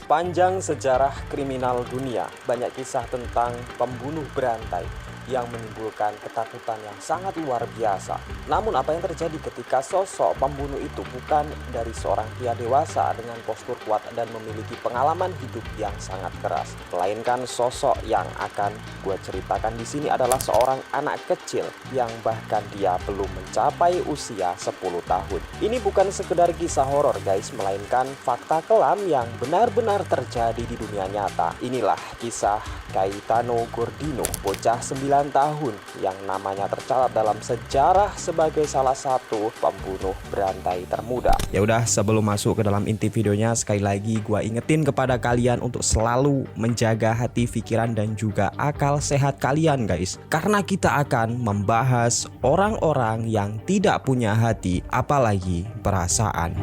Sepanjang sejarah kriminal dunia, banyak kisah tentang pembunuh berantai yang menimbulkan ketakutan yang sangat luar biasa. Namun apa yang terjadi ketika sosok pembunuh itu bukan dari seorang pria dewasa dengan postur kuat dan memiliki pengalaman hidup yang sangat keras, melainkan sosok yang akan gue ceritakan di sini adalah seorang anak kecil yang bahkan dia belum mencapai usia 10 tahun. Ini bukan sekedar kisah horor guys, melainkan fakta kelam yang benar-benar terjadi di dunia nyata. Inilah kisah Gaetano Gordino, bocah 9 tahun yang namanya tercatat dalam sejarah sebagai salah satu pembunuh berantai termuda. Ya udah, sebelum masuk ke dalam inti videonya, sekali lagi gua ingetin kepada kalian untuk selalu menjaga hati, pikiran dan juga akal sehat kalian guys. Karena kita akan membahas orang-orang yang tidak punya hati apalagi perasaan.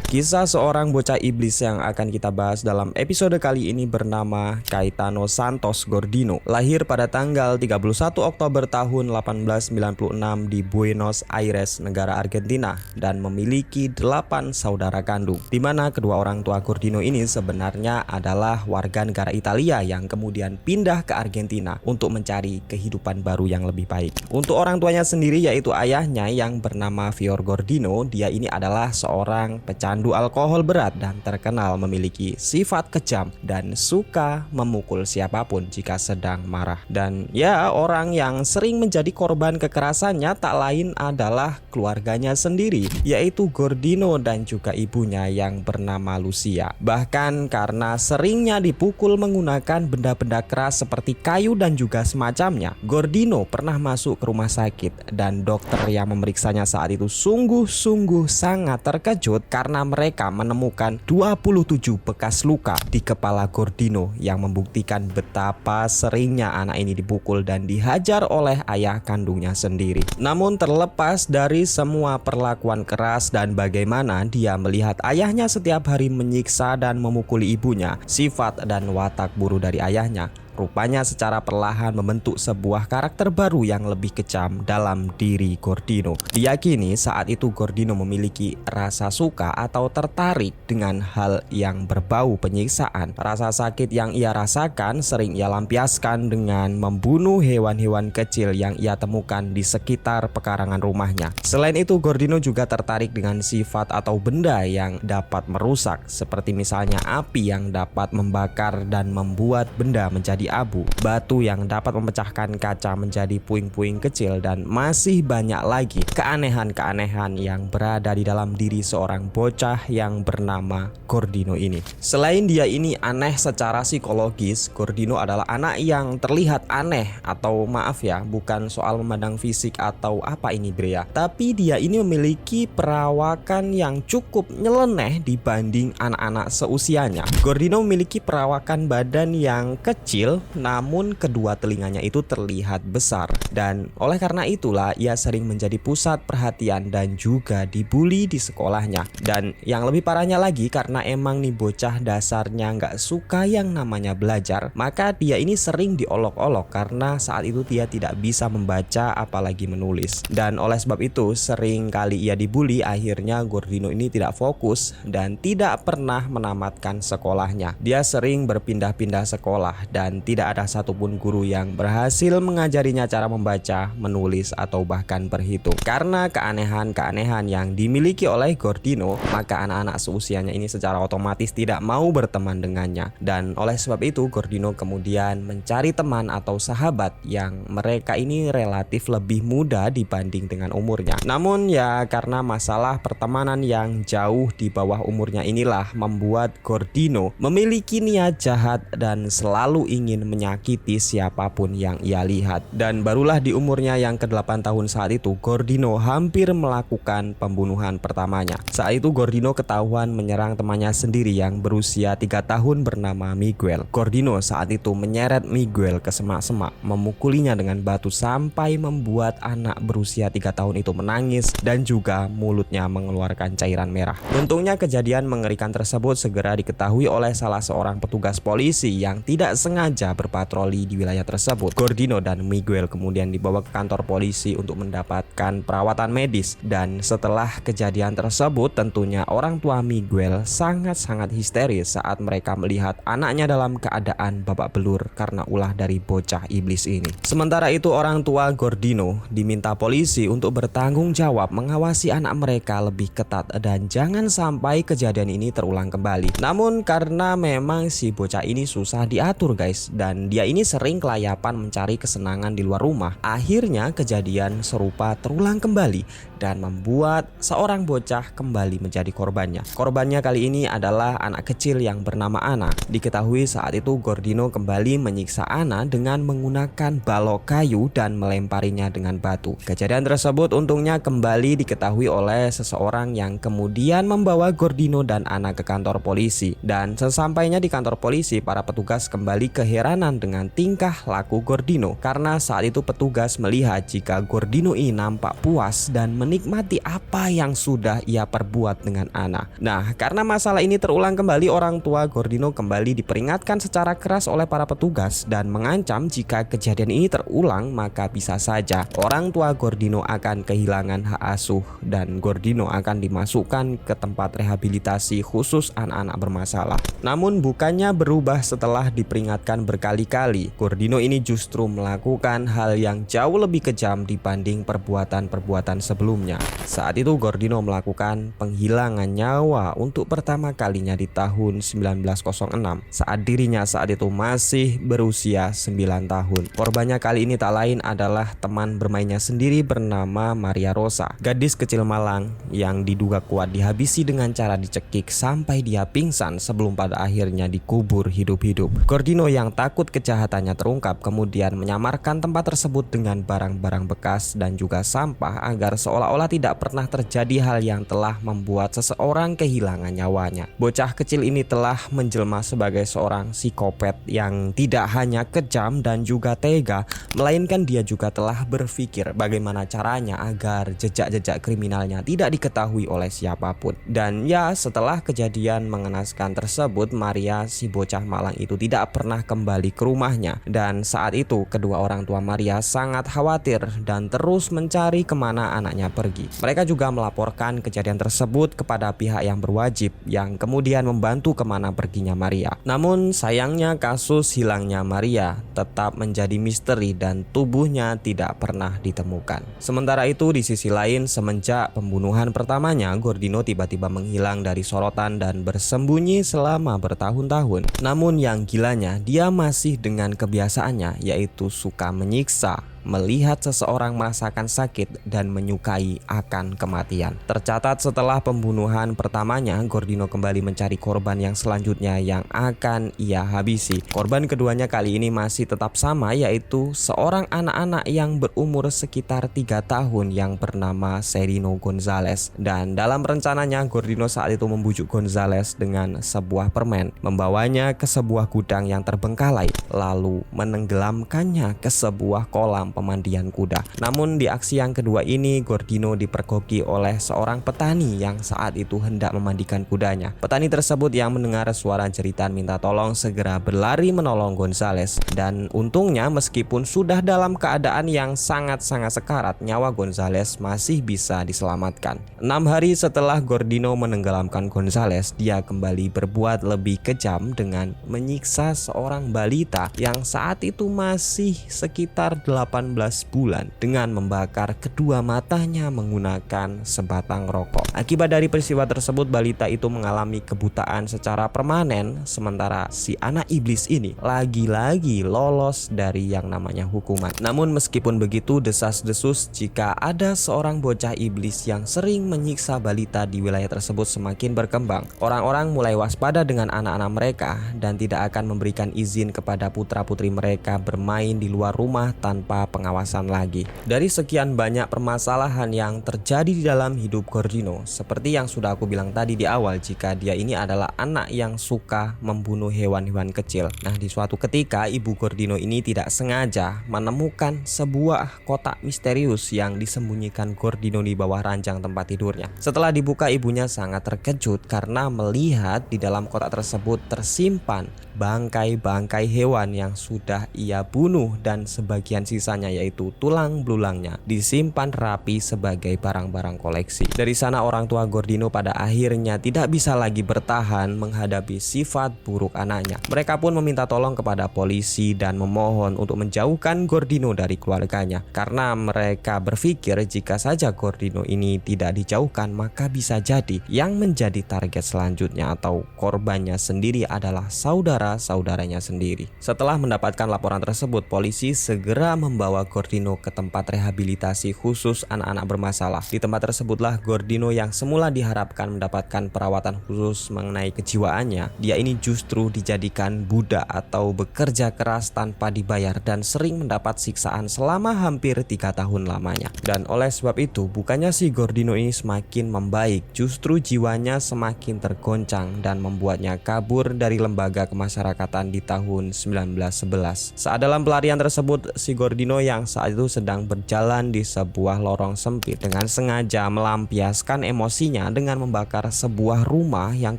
Kisah seorang bocah iblis yang akan kita bahas dalam episode kali ini bernama Gaetano Santos Gordino. Lahir pada tanggal 31 Oktober tahun 1896 di Buenos Aires, negara Argentina, dan memiliki 8 saudara kandung. Di mana kedua orang tua Gordino ini sebenarnya adalah warga negara Italia yang kemudian pindah ke Argentina untuk mencari kehidupan baru yang lebih baik. Untuk orang tuanya sendiri, yaitu ayahnya yang bernama Fior Gordino, dia ini adalah seorang pecandu alkohol berat dan terkenal memiliki sifat kejam dan suka memukul siapapun jika sedang marah. Dan ya, orang yang sering menjadi korban kekerasannya tak lain adalah keluarganya sendiri, yaitu Gordino dan juga ibunya yang bernama Lucia. Bahkan karena seringnya dipukul menggunakan benda-benda keras seperti kayu dan juga semacamnya, Gordino pernah masuk ke rumah sakit dan dokter yang memeriksanya saat itu sungguh-sungguh sangat terkejut karena mereka menemukan 27 bekas luka di kepala Gordino yang membuktikan betapa seringnya anak ini dipukul dan dihajar oleh ayah kandungnya sendiri. Namun terlepas dari semua perlakuan keras dan bagaimana dia melihat ayahnya setiap hari menyiksa dan memukuli ibunya, sifat dan watak buruk dari ayahnya rupanya secara perlahan membentuk sebuah karakter baru yang lebih kejam dalam diri Gordino. Diyakini saat itu Gordino memiliki rasa suka atau tertarik dengan hal yang berbau penyiksaan. Rasa sakit yang ia rasakan sering ia lampiaskan dengan membunuh hewan-hewan kecil yang ia temukan di sekitar pekarangan rumahnya. Selain itu, Gordino juga tertarik dengan sifat atau benda yang dapat merusak, seperti misalnya api yang dapat membakar dan membuat benda menjadi abu, batu yang dapat memecahkan kaca menjadi puing-puing kecil, dan masih banyak lagi keanehan-keanehan yang berada di dalam diri seorang bocah yang bernama Gordino ini. Selain dia ini aneh secara psikologis, Gordino adalah anak yang terlihat aneh, atau maaf ya, bukan soal memandang fisik atau apa ini Brea, tapi dia ini memiliki perawakan yang cukup nyeleneh dibanding anak-anak seusianya. Gordino memiliki perawakan badan yang kecil, namun kedua telinganya itu terlihat besar, dan oleh karena itulah ia sering menjadi pusat perhatian dan juga dibully di sekolahnya. Dan yang lebih parahnya lagi, karena emang nih bocah dasarnya nggak suka yang namanya belajar, maka dia ini sering diolok-olok karena saat itu dia tidak bisa membaca apalagi menulis. Dan oleh sebab itu sering kali ia dibully, akhirnya Gordino ini tidak fokus dan tidak pernah menamatkan sekolahnya. Dia sering berpindah-pindah sekolah dan tidak ada satupun guru yang berhasil mengajarinya cara membaca, menulis, atau bahkan berhitung. Karena keanehan-keanehan yang dimiliki oleh Gordino, maka anak-anak seusianya ini secara otomatis tidak mau berteman dengannya. Dan oleh sebab itu Gordino kemudian mencari teman atau sahabat yang mereka ini relatif lebih muda dibanding dengan umurnya. Namun ya, karena masalah pertemanan yang jauh di bawah umurnya inilah membuat Gordino memiliki niat jahat dan selalu ingin menyakiti siapapun yang ia lihat. Dan barulah di umurnya yang ke-8 tahun saat itu, Gordino hampir melakukan pembunuhan pertamanya. Saat itu Gordino ketahuan menyerang temannya sendiri yang berusia 3 tahun bernama Miguel. Gordino saat itu menyeret Miguel ke semak-semak, memukulinya dengan batu sampai membuat anak berusia 3 tahun itu menangis dan juga mulutnya mengeluarkan cairan merah. Untungnya kejadian mengerikan tersebut segera diketahui oleh salah seorang petugas polisi yang tidak sengaja sengaja berpatroli di wilayah tersebut. Gordino dan Miguel kemudian dibawa ke kantor polisi untuk mendapatkan perawatan medis, dan setelah kejadian tersebut tentunya orang tua Miguel sangat-sangat histeris saat mereka melihat anaknya dalam keadaan babak belur karena ulah dari bocah iblis ini. Sementara itu orang tua Gordino diminta polisi untuk bertanggung jawab mengawasi anak mereka lebih ketat dan jangan sampai kejadian ini terulang kembali. Namun karena memang si bocah ini susah diatur guys, dan dia ini sering kelayapan mencari kesenangan di luar rumah, akhirnya kejadian serupa terulang kembali dan membuat seorang bocah kembali menjadi korbannya. Korbannya kali ini adalah anak kecil yang bernama Ana. Diketahui saat itu Gordino kembali menyiksa Ana dengan menggunakan balok kayu dan melemparinya dengan batu. Kejadian tersebut untungnya kembali diketahui oleh seseorang yang kemudian membawa Gordino dan Ana ke kantor polisi. Dan sesampainya di kantor polisi, para petugas kembali keheranan dengan tingkah laku Gordino, karena saat itu petugas melihat jika Gordino ini nampak puas dan menikmati apa yang sudah ia perbuat dengan Ana. Nah, karena masalah ini terulang kembali, orang tua Gordino kembali diperingatkan secara keras oleh para petugas dan mengancam jika kejadian ini terulang maka bisa saja orang tua Gordino akan kehilangan hak asuh dan Gordino akan dimasukkan ke tempat rehabilitasi khusus anak-anak bermasalah. Namun bukannya berubah setelah diperingatkan berkali-kali, Gordino ini justru melakukan hal yang jauh lebih kejam dibanding perbuatan-perbuatan sebelumnya. Saat itu Gordino melakukan penghilangan nyawa untuk pertama kalinya di tahun 1906 saat dirinya saat itu masih berusia 9 tahun. Korbannya kali ini tak lain adalah teman bermainnya sendiri bernama Maria Rosa, gadis kecil malang yang diduga kuat dihabisi dengan cara dicekik sampai dia pingsan sebelum pada akhirnya dikubur hidup-hidup. Gordino yang takut kejahatannya terungkap kemudian menyamarkan tempat tersebut dengan barang-barang bekas dan juga sampah agar seolah-olah tidak pernah terjadi hal yang telah membuat seseorang kehilangan nyawanya. Bocah kecil ini telah menjelma sebagai seorang psikopat yang tidak hanya kejam dan juga tega, melainkan dia juga telah berpikir bagaimana caranya agar jejak-jejak kriminalnya tidak diketahui oleh siapapun. Dan ya, setelah kejadian mengenaskan tersebut, Maria si bocah malang itu tidak pernah kembali ke rumahnya, dan saat itu kedua orang tua Maria sangat khawatir dan terus mencari kemana anaknya pergi. Mereka juga melaporkan kejadian tersebut kepada pihak yang berwajib yang kemudian membantu kemana perginya Maria. Namun sayangnya kasus hilangnya Maria tetap menjadi misteri dan tubuhnya tidak pernah ditemukan. Sementara itu di sisi lain, semenjak pembunuhan pertamanya, Gordino tiba-tiba menghilang dari sorotan dan bersembunyi selama bertahun-tahun. Namun yang gilanya, dia masih dengan kebiasaannya yaitu suka menyiksa, melihat seseorang merasakan sakit dan menyukai akan kematian. Tercatat setelah pembunuhan pertamanya, Gordino kembali mencari korban yang selanjutnya yang akan ia habisi. Korban keduanya kali ini masih tetap sama, yaitu seorang anak-anak yang berumur sekitar 3 tahun yang bernama Serino Gonzalez. Dan dalam rencananya, Gordino saat itu membujuk Gonzalez dengan sebuah permen, membawanya ke sebuah gudang yang terbengkalai, lalu menenggelamkannya ke sebuah kolam pemandian kuda. Namun di aksi yang kedua ini, Gordino dipergoki oleh seorang petani yang saat itu hendak memandikan kudanya. Petani tersebut yang mendengar suara jeritan minta tolong segera berlari menolong Gonzalez, dan untungnya meskipun sudah dalam keadaan yang sangat-sangat sekarat, nyawa Gonzalez masih bisa diselamatkan. 6 hari setelah Gordino menenggelamkan Gonzalez, dia kembali berbuat lebih kejam dengan menyiksa seorang balita yang saat itu masih sekitar 18 bulan dengan membakar kedua matanya menggunakan sebatang rokok. Akibat dari peristiwa tersebut, balita itu mengalami kebutaan secara permanen, sementara si anak iblis ini lagi-lagi lolos dari yang namanya hukuman. Namun meskipun begitu, desas-desus jika ada seorang bocah iblis yang sering menyiksa balita di wilayah tersebut semakin berkembang. Orang-orang mulai waspada dengan anak-anak mereka dan tidak akan memberikan izin kepada putra-putri mereka bermain di luar rumah tanpa pengawasan lagi. Dari sekian banyak permasalahan yang terjadi di dalam hidup Gordino, seperti yang sudah aku bilang tadi di awal, jika dia ini adalah anak yang suka membunuh hewan-hewan kecil. Nah, di suatu ketika ibu Gordino ini tidak sengaja menemukan sebuah kotak misterius yang disembunyikan Gordino di bawah ranjang tempat tidurnya. Setelah dibuka, ibunya sangat terkejut karena melihat di dalam kotak tersebut tersimpan bangkai-bangkai hewan yang sudah ia bunuh dan sebagian sisanya yaitu tulang belulangnya disimpan rapi sebagai barang-barang koleksi. Dari sana orang tua Gordino pada akhirnya tidak bisa lagi bertahan menghadapi sifat buruk anaknya. Mereka pun meminta tolong kepada polisi dan memohon untuk menjauhkan Gordino dari keluarganya karena mereka berpikir jika saja Gordino ini tidak dijauhkan maka bisa jadi yang menjadi target selanjutnya atau korbannya sendiri adalah saudara-saudaranya sendiri. Setelah mendapatkan laporan tersebut, polisi segera membawa Gordino ke tempat rehabilitasi khusus anak-anak bermasalah. Di tempat tersebutlah Gordino yang semula diharapkan mendapatkan perawatan khusus mengenai kejiwaannya, dia ini justru dijadikan budak atau bekerja keras tanpa dibayar dan sering mendapat siksaan selama hampir 3 tahun lamanya. Dan oleh sebab itu, bukannya si Gordino ini semakin membaik, justru jiwanya semakin tergoncang dan membuatnya kabur dari lembaga kemasyarakatan di tahun 1911. Saat dalam pelarian tersebut, si Gordino yang saat itu sedang berjalan di sebuah lorong sempit dengan sengaja melampiaskan emosinya dengan membakar sebuah rumah yang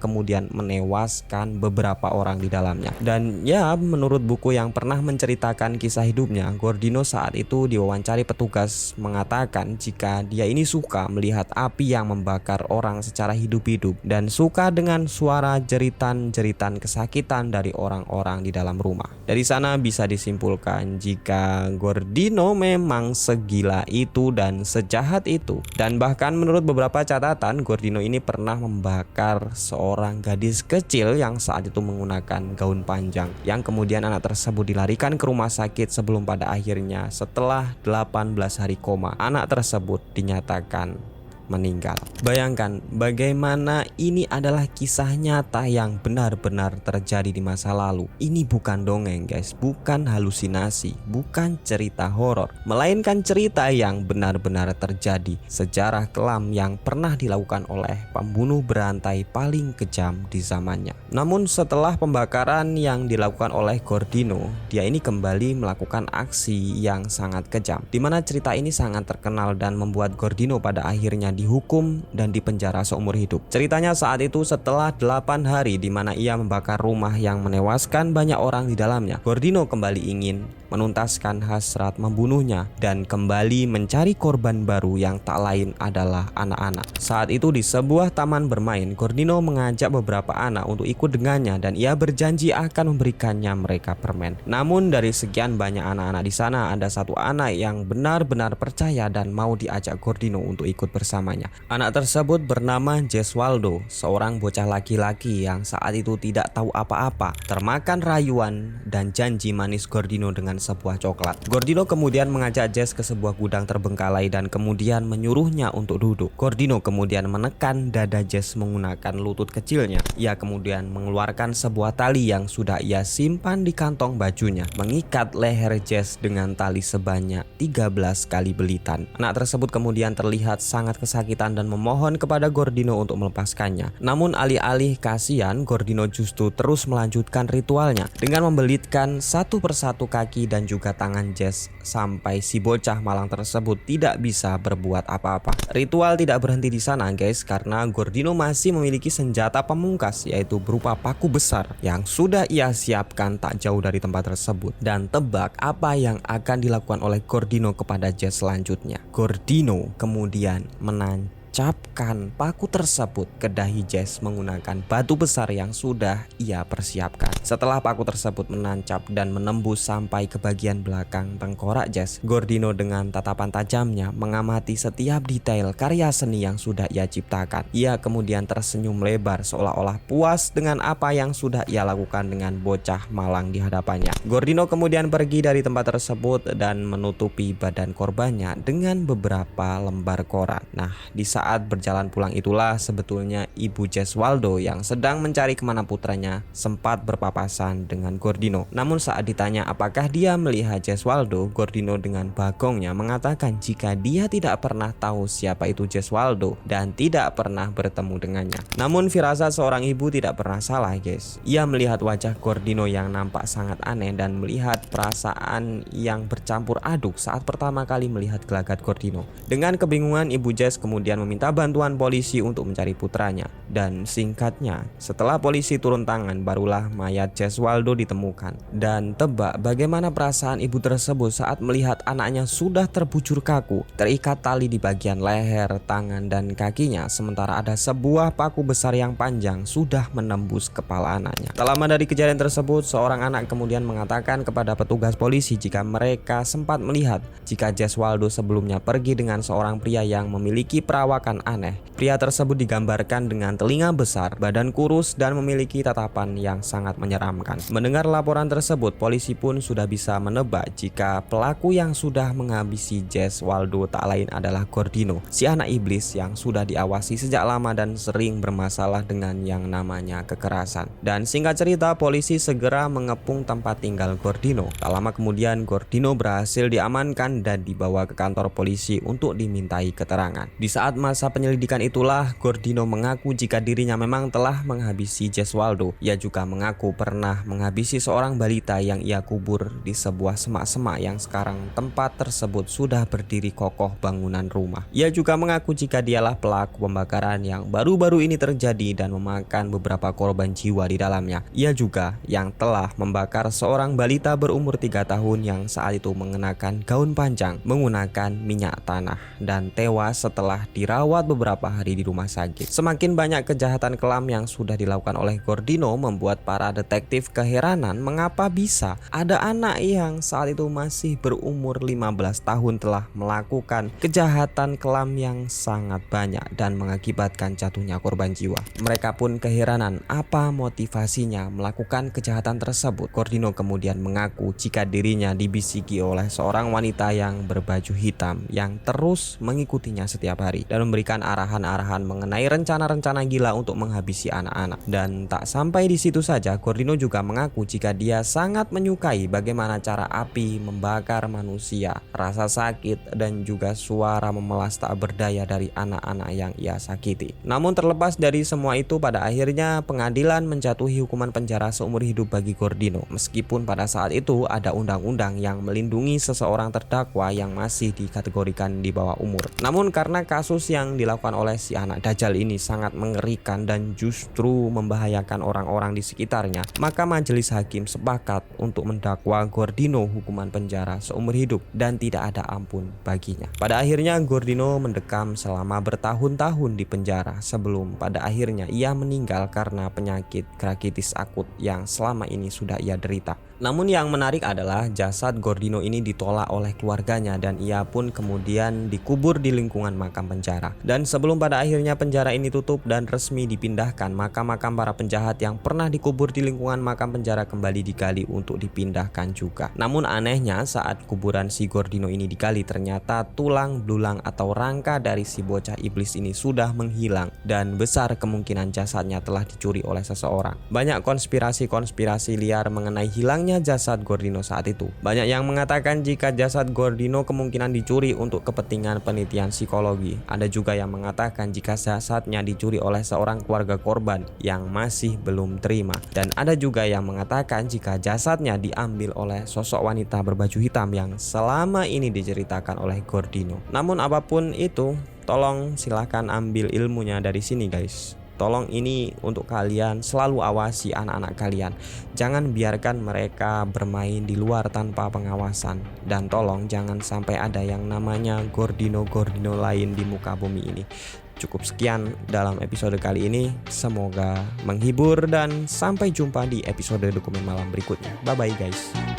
kemudian menewaskan beberapa orang di dalamnya. Dan ya, menurut buku yang pernah menceritakan kisah hidupnya, Gordino saat itu diwawancari petugas mengatakan jika dia ini suka melihat api yang membakar orang secara hidup-hidup dan suka dengan suara jeritan-jeritan kesakitan dari orang-orang di dalam rumah. Dari sana bisa disimpulkan jika Gordino memang segila itu dan sejahat itu. Dan bahkan menurut beberapa catatan, Gordino ini pernah membakar seorang gadis kecil yang saat itu menggunakan gaun panjang, yang kemudian anak tersebut dilarikan ke rumah sakit sebelum pada akhirnya setelah 18 hari koma, anak tersebut dinyatakan meninggal. Bayangkan bagaimana ini adalah kisah nyata yang benar-benar terjadi di masa lalu. Ini bukan dongeng guys, bukan halusinasi, bukan cerita horor, melainkan cerita yang benar-benar terjadi. Sejarah kelam yang pernah dilakukan oleh pembunuh berantai paling kejam di zamannya. Namun setelah pembakaran yang dilakukan oleh Gordino, dia ini kembali melakukan aksi yang sangat kejam, dimana cerita ini sangat terkenal dan membuat Gordino pada akhirnya dihukum dan dipenjara seumur hidup. Ceritanya saat itu setelah 8 hari di mana ia membakar rumah yang menewaskan banyak orang di dalamnya, Gordino kembali ingin menuntaskan hasrat membunuhnya dan kembali mencari korban baru yang tak lain adalah anak-anak. Saat itu di sebuah taman bermain, Gordino mengajak beberapa anak untuk ikut dengannya dan ia berjanji akan memberikannya mereka permen. Namun dari sekian banyak anak-anak di sana, ada satu anak yang benar-benar percaya dan mau diajak Gordino untuk ikut bersamanya. Anak tersebut bernama Gesualdo, seorang bocah laki-laki yang saat itu tidak tahu apa-apa, termakan rayuan dan janji manis Gordino dengan sebuah coklat. Gordino kemudian mengajak Jess ke sebuah gudang terbengkalai dan kemudian menyuruhnya untuk duduk. Gordino kemudian menekan dada Jess menggunakan lutut kecilnya. Ia kemudian mengeluarkan sebuah tali yang sudah ia simpan di kantong bajunya, mengikat leher Jess dengan tali sebanyak 13 kali belitan. Anak tersebut kemudian terlihat sangat kesakitan dan memohon kepada Gordino untuk melepaskannya. Namun alih-alih kasihan, Gordino justru terus melanjutkan ritualnya dengan membelitkan satu persatu kaki dan juga tangan Jess sampai si bocah malang tersebut tidak bisa berbuat apa-apa. Ritual tidak berhenti di sana guys, karena Gordino masih memiliki senjata pamungkas yaitu berupa paku besar yang sudah ia siapkan tak jauh dari tempat tersebut. Dan tebak apa yang akan dilakukan oleh Gordino kepada Jess selanjutnya. Gordino kemudian menancapkan paku tersebut ke dahi Jess menggunakan batu besar yang sudah ia persiapkan. Setelah paku tersebut menancap dan menembus sampai ke bagian belakang tengkorak Jess, Gordino dengan tatapan tajamnya mengamati setiap detail karya seni yang sudah ia ciptakan. Ia kemudian tersenyum lebar seolah-olah puas dengan apa yang sudah ia lakukan dengan bocah malang di hadapannya. Gordino kemudian pergi dari tempat tersebut dan menutupi badan korbannya dengan beberapa lembar koran. Nah, di saat berjalan pulang itulah sebetulnya ibu Gesualdo yang sedang mencari kemana putranya sempat berpapasan dengan Gordino. Namun saat ditanya apakah dia melihat Gesualdo, Gordino dengan bagongnya mengatakan jika dia tidak pernah tahu siapa itu Gesualdo dan tidak pernah bertemu dengannya. Namun firasat seorang ibu tidak pernah salah guys. Ia melihat wajah Gordino yang nampak sangat aneh dan melihat perasaan yang bercampur aduk saat pertama kali melihat gelagat Gordino. Dengan kebingungan, ibu Jess kemudian meminta meminta bantuan polisi untuk mencari putranya. Dan singkatnya, setelah polisi turun tangan barulah mayat Jeswaldo ditemukan. Dan tebak bagaimana perasaan ibu tersebut saat melihat anaknya sudah terbujur kaku, terikat tali di bagian leher, tangan, dan kakinya, sementara ada sebuah paku besar yang panjang sudah menembus kepala anaknya. Tak lama dari kejadian tersebut, seorang anak kemudian mengatakan kepada petugas polisi jika mereka sempat melihat jika Jeswaldo sebelumnya pergi dengan seorang pria yang memiliki perawakan aneh. Pria tersebut digambarkan dengan telinga besar, badan kurus, dan memiliki tatapan yang sangat menyeramkan. Mendengar laporan tersebut, polisi pun sudah bisa menebak jika pelaku yang sudah menghabisi Jeswaldo tak lain adalah Gordino, si anak iblis yang sudah diawasi sejak lama dan sering bermasalah dengan yang namanya kekerasan. Dan singkat cerita, polisi segera mengepung tempat tinggal Gordino. Tak lama kemudian, Gordino berhasil diamankan dan dibawa ke kantor polisi untuk dimintai keterangan. Di saat masa penyelidikan itulah, Gordino mengaku jika dirinya memang telah menghabisi Jeswaldo. Ia juga mengaku pernah menghabisi seorang balita yang ia kubur di sebuah semak-semak yang sekarang tempat tersebut sudah berdiri kokoh bangunan rumah. Ia juga mengaku jika dialah pelaku pembakaran yang baru-baru ini terjadi dan memakan beberapa korban jiwa di dalamnya. Ia juga yang telah membakar seorang balita berumur 3 tahun yang saat itu mengenakan gaun panjang menggunakan minyak tanah dan tewas setelah dirawat beberapa hari di rumah sakit. Semakin banyak kejahatan kelam yang sudah dilakukan oleh Gordino membuat para detektif keheranan mengapa bisa ada anak yang saat itu masih berumur 15 tahun telah melakukan kejahatan kelam yang sangat banyak dan mengakibatkan jatuhnya korban jiwa. Mereka pun keheranan apa motivasinya melakukan kejahatan tersebut. Gordino kemudian mengaku jika dirinya dibisiki oleh seorang wanita yang berbaju hitam yang terus mengikutinya setiap hari dan memberikan arahan-arahan mengenai rencana-rencana gila untuk menghabisi anak-anak. Dan tak sampai di situ saja, Gordino juga mengaku jika dia sangat menyukai bagaimana cara api membakar manusia, rasa sakit, dan juga suara memelas tak berdaya dari anak-anak yang ia sakiti. Namun terlepas dari semua itu, pada akhirnya pengadilan menjatuhi hukuman penjara seumur hidup bagi Gordino, meskipun pada saat itu ada undang-undang yang melindungi seseorang terdakwa yang masih dikategorikan di bawah umur. Namun karena kasus yang dilakukan oleh si anak Dajjal ini sangat mengerikan dan justru membahayakan orang-orang di sekitarnya, maka majelis hakim sepakat untuk mendakwa Gordino hukuman penjara seumur hidup dan tidak ada ampun baginya. Pada akhirnya Gordino mendekam selama bertahun-tahun di penjara sebelum pada akhirnya ia meninggal karena penyakit bronkitis akut yang selama ini sudah ia derita. Namun yang menarik adalah jasad Gordino ini ditolak oleh keluarganya dan ia pun kemudian dikubur di lingkungan makam penjara. Dan sebelum pada akhirnya penjara ini tutup dan resmi dipindahkan, makam-makam para penjahat yang pernah dikubur di lingkungan makam penjara kembali digali untuk dipindahkan juga. Namun anehnya saat kuburan si Gordino ini digali, ternyata tulang belulang atau rangka dari si bocah iblis ini sudah menghilang dan besar kemungkinan jasadnya telah dicuri oleh seseorang. Banyak konspirasi liar mengenai hilangnya jasad Gordino saat itu. Banyak yang mengatakan jika jasad Gordino kemungkinan dicuri untuk kepentingan penelitian psikologi. Ada juga yang mengatakan jika jasadnya dicuri oleh seorang keluarga korban yang masih belum terima. Dan ada juga yang mengatakan jika jasadnya diambil oleh sosok wanita berbaju hitam yang selama ini diceritakan oleh Gordino. Namun apapun itu, tolong silahkan ambil ilmunya dari sini guys. Tolong ini untuk kalian, selalu awasi anak-anak kalian. Jangan biarkan mereka bermain di luar tanpa pengawasan. Dan tolong jangan sampai ada yang namanya Gordino-Gordino lain di muka bumi ini. Cukup sekian dalam episode kali ini. Semoga menghibur dan sampai jumpa di episode dokumen malam berikutnya. Bye bye guys.